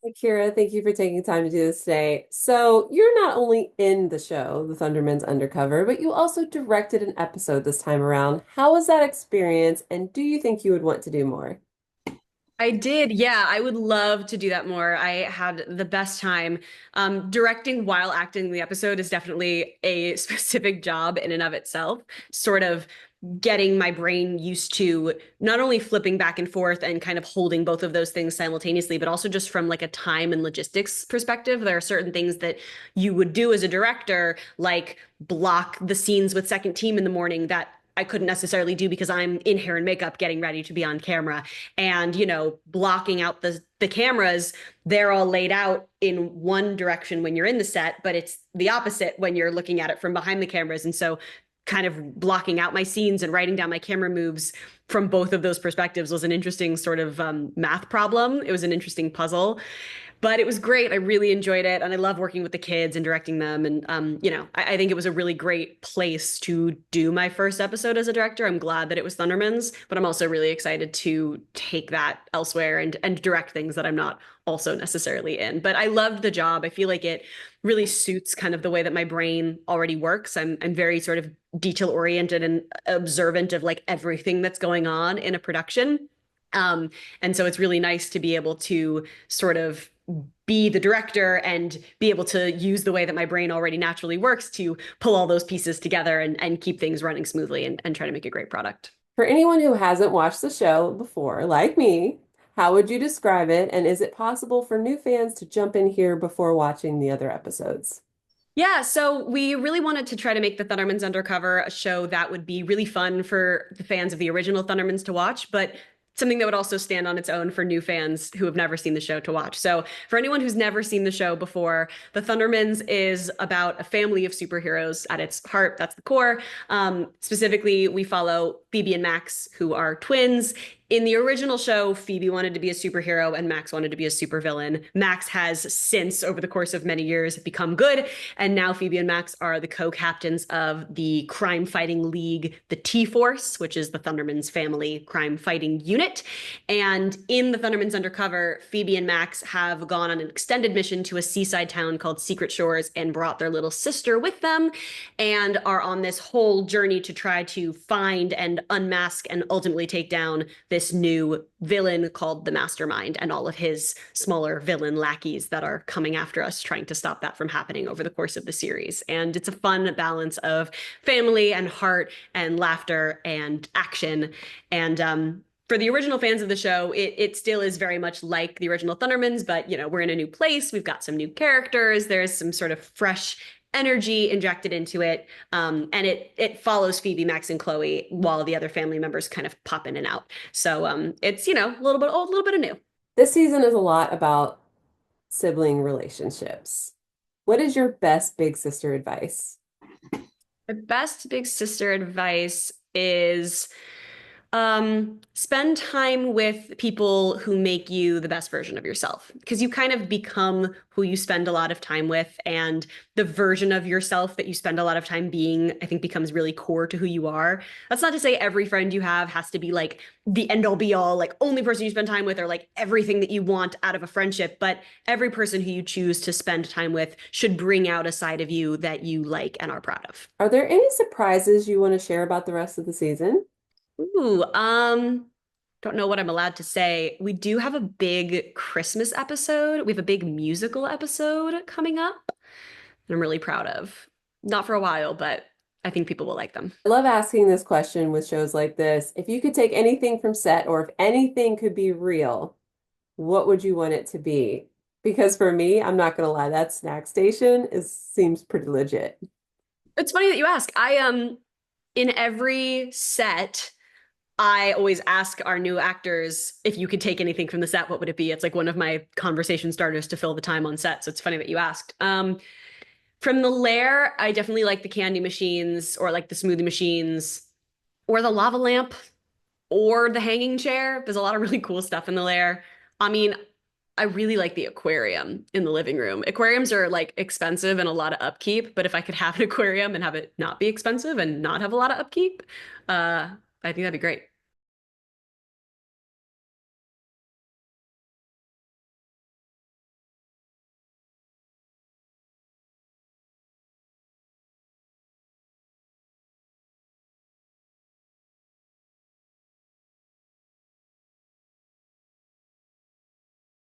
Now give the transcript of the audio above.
Hey, Kira, thank you for taking time to do this today. So, you're not only in the show, The Thundermans Undercover, but you also directed an episode this time around. How was that experience, and do you think you would want to do more? I did. Yeah, I would love to do that more. I had the best time. Directing while acting the episode is definitely a specific job in and of itself, sort of getting my brain used to not only flipping back and forth and kind of holding both of those things simultaneously, but also just from like a time and logistics perspective. There are certain things that you would do as a director, like block the scenes with second team in the morning that I couldn't necessarily do because I'm in hair and makeup getting ready to be on camera and blocking out the cameras. They're all laid out in one direction when you're in the set, but it's the opposite when you're looking at it from behind the cameras. And so kind of blocking out my scenes and writing down my camera moves from both of those perspectives was an interesting sort of math problem. It was an interesting puzzle, but it was great. I really enjoyed it, and I love working with the kids and directing them. And I think it was a really great place to do my first episode as a director. I'm glad that it was Thundermans, but I'm also really excited to take that elsewhere and direct things that I'm not also necessarily in. But I loved the job. I feel like it really suits kind of the way that my brain already works. I'm very sort of detail oriented and observant of like everything that's going on in a production. Um, and so it's really nice to be able to sort of be the director and be able to use the way that my brain already naturally works to pull all those pieces together and keep things running smoothly and try to make a great product. For anyone who hasn't watched the show before, like me, how would you describe it, and is it possible for new fans to jump in here before watching the other episodes? Yeah, so we really wanted to try to make the Thundermans Undercover a show that would be really fun for the fans of the original Thundermans to watch, but something that would also stand on its own for new fans who have never seen the show to watch. So, for anyone who's never seen the show before, The Thundermans is about a family of superheroes at its heart. That's the core. Specifically, we follow Phoebe and Max, who are twins. In the original show, Phoebe wanted to be a superhero and Max wanted to be a supervillain. Max has since, over the course of many years, become good. And now Phoebe and Max are the co-captains of the crime fighting league, the T-Force, which is the Thundermans family crime fighting unit. And in the Thundermans Undercover, Phoebe and Max have gone on an extended mission to a seaside town called Secret Shores and brought their little sister with them and are on this whole journey to try to find and unmask and ultimately take down this new villain called the Mastermind and all of his smaller villain lackeys that are coming after us, trying to stop that from happening over the course of the series. And it's a fun balance of family and heart and laughter and action. And for the original fans of the show, it still is very much like the original Thundermans, but we're in a new place. We've got some new characters. There's some sort of fresh energy injected into it, and it follows Phoebe, Max, and Chloe while the other family members kind of pop in and out. So it's a little bit old, a little bit of new. This season is a lot about sibling relationships. What is your best big sister advice? The best big sister advice is spend time with people who make you the best version of yourself because you kind of become who you spend a lot of time with, and the version of yourself that you spend a lot of time being, I think, becomes really core to who you are. That's not to say every friend you have has to be like the end all be all, like only person you spend time with or like everything that you want out of a friendship, but every person who you choose to spend time with should bring out a side of you that you like and are proud of. Are there any surprises you want to share about the rest of the season? Ooh, don't know what I'm allowed to say. We do have a big Christmas episode. We have a big musical episode coming up that I'm really proud of. Not for a while, but I think people will like them. I love asking this question with shows like this. If you could take anything from set or if anything could be real, what would you want it to be? Because for me, I'm not gonna lie, that snack station seems pretty legit. It's funny that you ask. I in every set, I always ask our new actors if you could take anything from the set, what would it be? It's like one of my conversation starters to fill the time on set. So it's funny that you asked. From the lair, I definitely like the candy machines or like the smoothie machines or the lava lamp or the hanging chair. There's a lot of really cool stuff in the lair. I mean, I really like the aquarium in the living room. Aquariums are like expensive and a lot of upkeep, but if I could have an aquarium and have it not be expensive and not have a lot of upkeep, I think that'd be great.